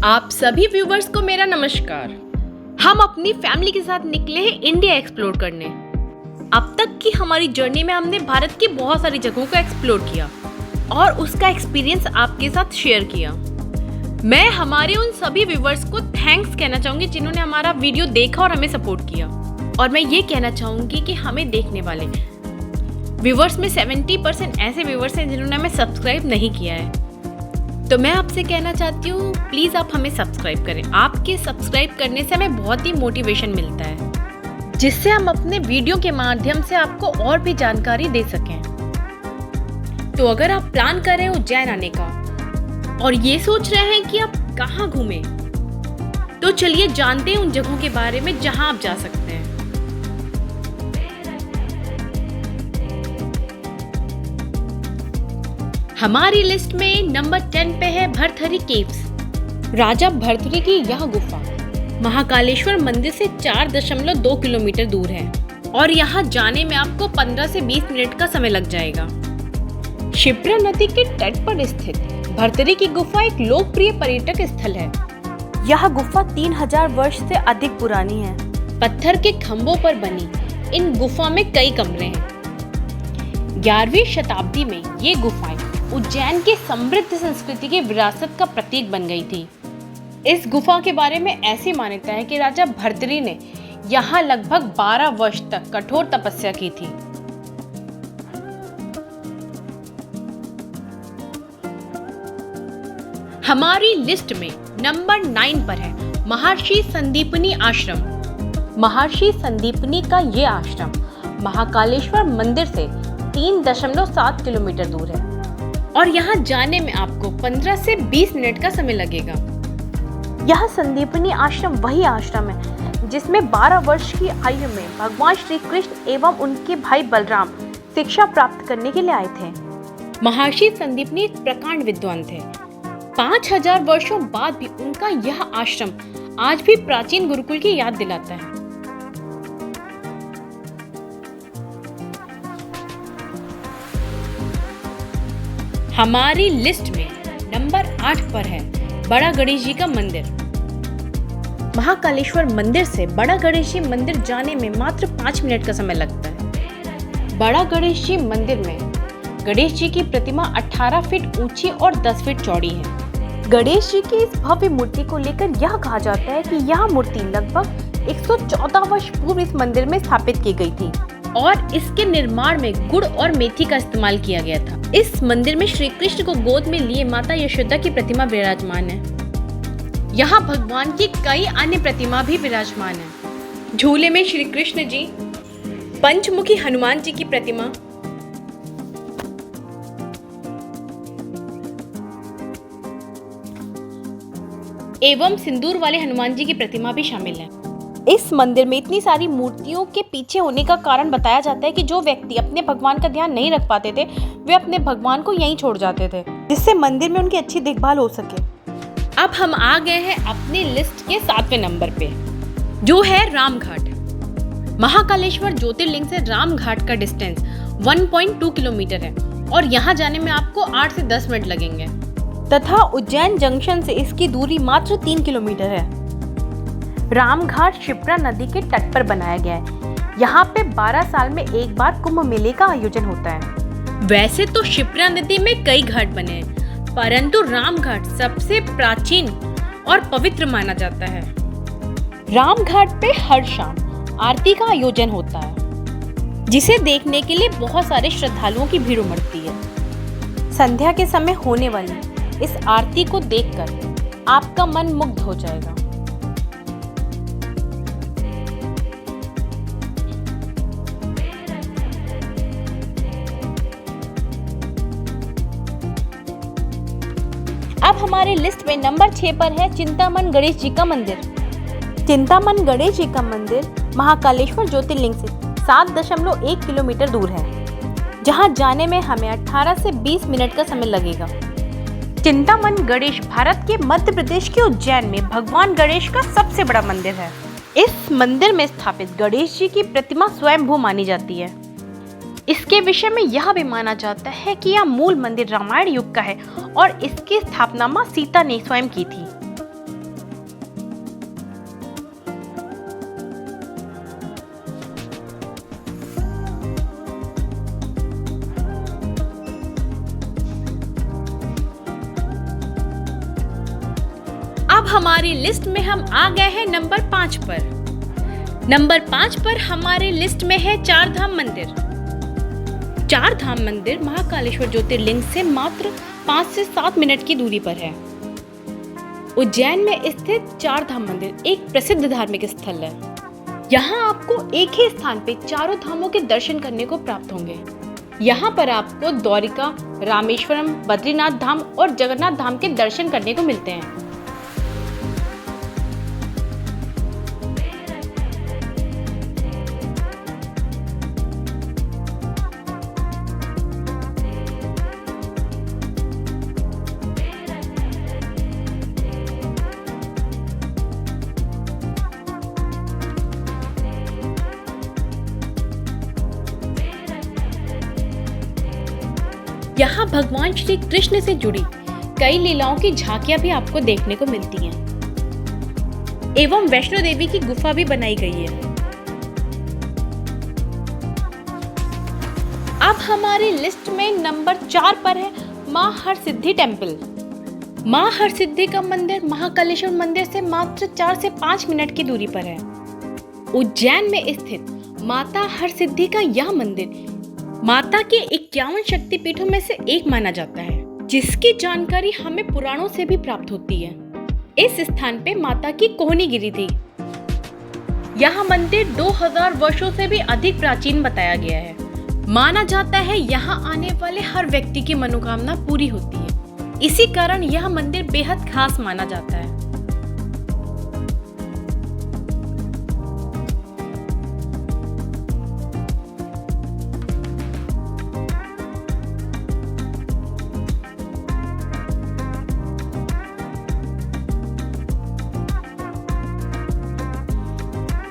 आप सभी व्यूवर्स को मेरा नमस्कार। हम अपनी फैमिली के साथ निकले हैं इंडिया एक्सप्लोर करने। अब तक की हमारी जर्नी में हमने भारत की बहुत सारी जगहों को एक्सप्लोर किया और उसका एक्सपीरियंस आपके साथ शेयर किया। मैं हमारे उन सभी व्यूवर्स को थैंक्स कहना चाहूँगी जिन्होंने हमारा वीडियो देखा और हमें सपोर्ट किया। और मैं ये कहना चाहूँगी कि हमें देखने वाले व्यूवर्स में 70% ऐसे व्यूवर्स हैं जिन्होंने हमें सब्सक्राइब नहीं किया है। तो मैं आपसे कहना चाहती हूँ, प्लीज़ आप हमें सब्सक्राइब करें। आपके सब्सक्राइब करने से हमें बहुत ही मोटिवेशन मिलता है, जिससे हम अपने वीडियो के माध्यम से आपको और भी जानकारी दे सकें। तो अगर आप प्लान कर रहे हैं उज्जैन आने का और ये सोच रहे हैं कि आप कहाँ घूमें, तो चलिए जानते हैं उन जगहों के बारे में जहाँ आप जा सकते हैं। हमारी लिस्ट में नंबर 10 पे है भरथरी केव्स। राजा भरथरी की यह गुफा महाकालेश्वर मंदिर से 4.2 किलोमीटर दूर है और यहाँ जाने में आपको 15 से 20 मिनट का समय लग जाएगा। क्षिप्रा नदी के तट पर स्थित भरथरी की गुफा एक लोकप्रिय पर्यटक स्थल है। यह गुफा 3000 वर्ष से अधिक पुरानी है। पत्थर के खंभों पर बनी इन गुफा में कई कमरे हैं। 11वीं शताब्दी में ये गुफाएं उज्जैन की समृद्ध संस्कृति की विरासत का प्रतीक बन गई थी। इस गुफा के बारे में ऐसी मान्यता है कि राजा भरथरी ने यहाँ लगभग 12 वर्ष तक कठोर तपस्या की थी। हमारी लिस्ट में नंबर 9 पर है महर्षि संदीपनी आश्रम। महर्षि संदीपनी का ये आश्रम महाकालेश्वर मंदिर से 3.7 किलोमीटर दूर है और यहाँ जाने में आपको 15 से 20 मिनट का समय लगेगा। यह संदीपनी आश्रम वही आश्रम है जिसमें 12 वर्ष की आयु में भगवान श्री कृष्ण एवं उनके भाई बलराम शिक्षा प्राप्त करने के लिए आए थे। महर्षि संदीपनी एक प्रकांड विद्वान थे। 5000 वर्षों बाद भी उनका यह आश्रम आज भी प्राचीन गुरुकुल की याद दिलाता है। हमारी लिस्ट में नंबर 8 पर है बड़ा गणेश जी का मंदिर। महाकालेश्वर मंदिर से बड़ा गणेश जी मंदिर जाने में मात्र 5 मिनट का समय लगता है। बड़ा गणेश जी मंदिर में गणेश जी की प्रतिमा 18 फीट ऊंची और 10 फीट चौड़ी है। गणेश जी की इस भव्य मूर्ति को लेकर यह कहा जाता है कि यह मूर्ति लगभग 114 वर्ष पूर्व इस मंदिर में स्थापित की गई थी और इसके निर्माण में गुड़ और मेथी का इस्तेमाल किया गया था। इस मंदिर में श्री कृष्ण को गोद में लिए माता यशोदा की प्रतिमा विराजमान है। यहाँ भगवान की कई अन्य प्रतिमा भी विराजमान है। झूले में श्री कृष्ण जी, पंचमुखी हनुमान जी की प्रतिमा, एवं सिंदूर वाले हनुमान जी की प्रतिमा भी शामिल है। इस मंदिर में इतनी सारी मूर्तियों के पीछे होने का कारण बताया जाता है कि जो व्यक्ति अपने भगवान का ध्यान नहीं रख पाते थे वे अपने भगवान को यहीं छोड़ जाते थे, जिससे मंदिर में उनकी अच्छी देखभाल हो सके। अब हम आ गए हैं अपनी लिस्ट के 7वें नंबर पे, जो है रामघाट। महाकालेश्वर ज्योतिर्लिंग से रामघाट का डिस्टेंस 1.2 किलोमीटर है और यहाँ जाने में आपको 8 से 10 मिनट लगेंगे तथा उज्जैन जंक्शन से इसकी दूरी मात्र 3 किलोमीटर है। रामघाट क्षिप्रा नदी के तट पर बनाया गया है। यहाँ पे 12 साल में एक बार कुंभ मेले का आयोजन होता है। वैसे तो क्षिप्रा नदी में कई घाट बने हैं, परंतु रामघाट सबसे प्राचीन और पवित्र माना जाता है। रामघाट पे हर शाम आरती का आयोजन होता है, जिसे देखने के लिए बहुत सारे श्रद्धालुओं की भीड़ उमड़ती है। संध्या के समय होने वाली इस आरती को देखकर आपका मन मुग्ध हो जाएगा। अब हमारे लिस्ट में नंबर 6 पर है चिंतामन गणेश जी का मंदिर। चिंतामन गणेश जी का मंदिर महाकालेश्वर ज्योतिर्लिंग से 7.1 किलोमीटर दूर है, जहां जाने में हमें 18 से 20 मिनट का समय लगेगा। चिंतामन गणेश भारत के मध्य प्रदेश के उज्जैन में भगवान गणेश का सबसे बड़ा मंदिर है। इस मंदिर में स्थापित गणेश जी की प्रतिमा स्वयंभू मानी जाती है। इसके विषय में यह भी माना जाता है कि यह मूल मंदिर रामायण युग का है और इसकी स्थापना मां सीता ने स्वयं की थी। अब हमारी लिस्ट में हम आ गए हैं नंबर 5 पर। नंबर 5 पर हमारे लिस्ट में है चार धाम मंदिर। चार धाम मंदिर महाकालेश्वर ज्योतिर्लिंग से मात्र 5 से 7 मिनट की दूरी पर है। उज्जैन में स्थित चार धाम मंदिर एक प्रसिद्ध धार्मिक स्थल है। यहाँ आपको एक ही स्थान पे चारों धामों के दर्शन करने को प्राप्त होंगे। यहाँ पर आपको द्वारिका, रामेश्वरम, बद्रीनाथ धाम और जगन्नाथ धाम के दर्शन करने को मिलते हैं। यहाँ भगवान श्री कृष्ण से जुड़ी कई लीलाओं की झांकियां भी आपको देखने को मिलती हैं। एवं वैष्णो देवी की गुफा भी बनाई गई है। अब हमारी लिस्ट में नंबर 4 पर है मां हरसिद्धि टेम्पल। मां हरसिद्धि का मंदिर महाकालेश्वर मंदिर से मात्र 4 से 5 मिनट की दूरी पर है। उज्जैन में स्थित माता हरसिद्धि का यह मंदिर माता के 51 शक्तिपीठों में से एक माना जाता है, जिसकी जानकारी हमें पुराणों से भी प्राप्त होती है। इस स्थान पे माता की कोहनी गिरी थी। यह मंदिर 2000 वर्षों से भी अधिक प्राचीन बताया गया है। माना जाता है यहाँ आने वाले हर व्यक्ति की मनोकामना पूरी होती है। इसी कारण यह मंदिर बेहद खास माना जाता है।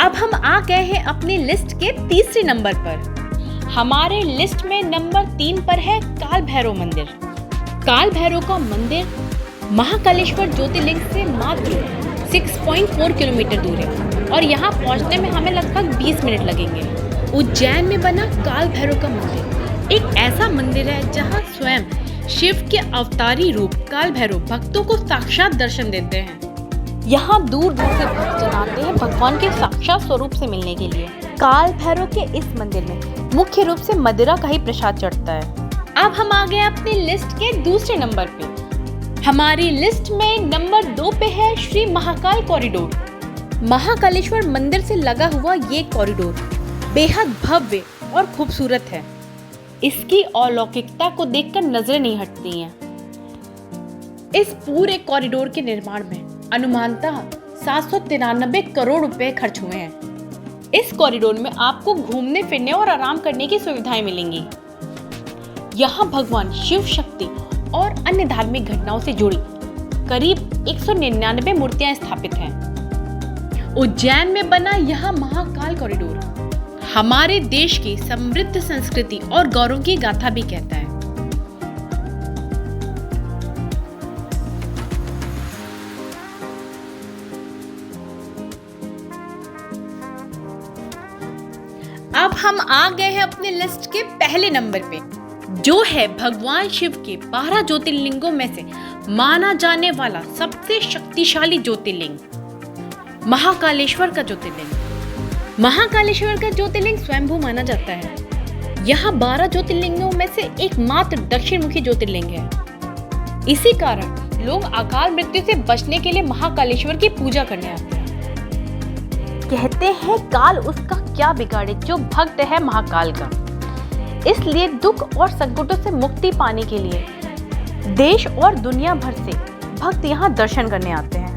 अब हम आ गए हैं अपनी लिस्ट के तीसरे नंबर पर। हमारे लिस्ट में नंबर 3 पर है काल भैरव मंदिर। काल भैरव का मंदिर महाकालेश्वर ज्योतिर्लिंग से मात्र 6.4 किलोमीटर दूर है और यहाँ पहुँचने में हमें लगभग 20 मिनट लगेंगे। उज्जैन में बना काल भैरव का मंदिर एक ऐसा मंदिर है जहाँ स्वयं शिव के अवतारी रूप काल भैरव भक्तों को साक्षात दर्शन देते हैं। यहाँ दूर दूर से भक्त आते हैं भगवान के साक्षात स्वरूप से मिलने के लिए। काल भैरव के इस मंदिर में मुख्य रूप से मदिरा का ही प्रसाद चढ़ता है। अब हम आ गए अपनी लिस्ट के दूसरे नंबर पे। हमारी लिस्ट में नंबर 2 पे है श्री महाकाल कॉरिडोर। महाकालेश्वर मंदिर से लगा हुआ ये कॉरिडोर बेहद भव्य और खूबसूरत है। इसकी अलौकिकता को देखकर नजरें नहीं हटती हैं। इस पूरे कॉरिडोर के निर्माण में अनुमानतः 793 करोड़ रुपए खर्च हुए हैं। इस कॉरिडोर में आपको घूमने फिरने और आराम करने की सुविधाएं मिलेंगी। यहाँ भगवान शिव शक्ति और अन्य धार्मिक घटनाओं से जुड़ी करीब 199 मूर्तियां स्थापित हैं। उज्जैन में बना यह महाकाल कॉरिडोर हमारे देश की समृद्ध संस्कृति और गौरव की गाथा भी कहता है। अब हम आ गए हैं अपनी लिस्ट के पहले नंबर पे, जो है भगवान शिव के 12 ज्योतिर्लिंगों में से माना जाने वाला सबसे शक्तिशाली ज्योतिर्लिंग महाकालेश्वर का ज्योतिर्लिंग। महाकालेश्वर का ज्योतिर्लिंग स्वयंभू माना जाता है। यह 12 ज्योतिर्लिंगों में से एकमात्र दक्षिण मुखी ज्योतिर्लिंग है। इसी कारण लोग अकाल मृत्यु से बचने के लिए महाकालेश्वर की पूजा करने आते हैं। कहते हैं काल उसका क्या बिगाड़े जो भक्त है महाकाल का। इसलिए दुख और संकटों से मुक्ति पाने के लिए देश और दुनिया भर से भक्त यहाँ दर्शन करने आते हैं।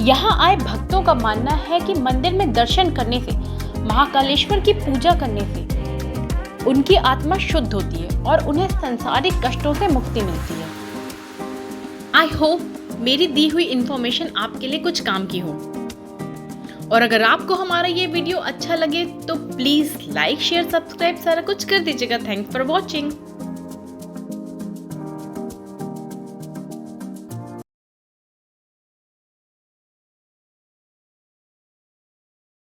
यहाँ आए भक्तों का मानना है कि मंदिर में दर्शन करने से, महाकालेश्वर की पूजा करने से उनकी आत्मा शुद्ध होती है और उन्हें सांसारिक कष्टों से मुक्ति मिलती है। आई होप मेरी दी हुई इंफॉर्मेशन आपके लिए कुछ काम की हो। और अगर आपको हमारा ये वीडियो अच्छा लगे तो प्लीज लाइक, शेयर, सब्सक्राइब सारा कुछ कर दीजिएगा। Thanks for watching.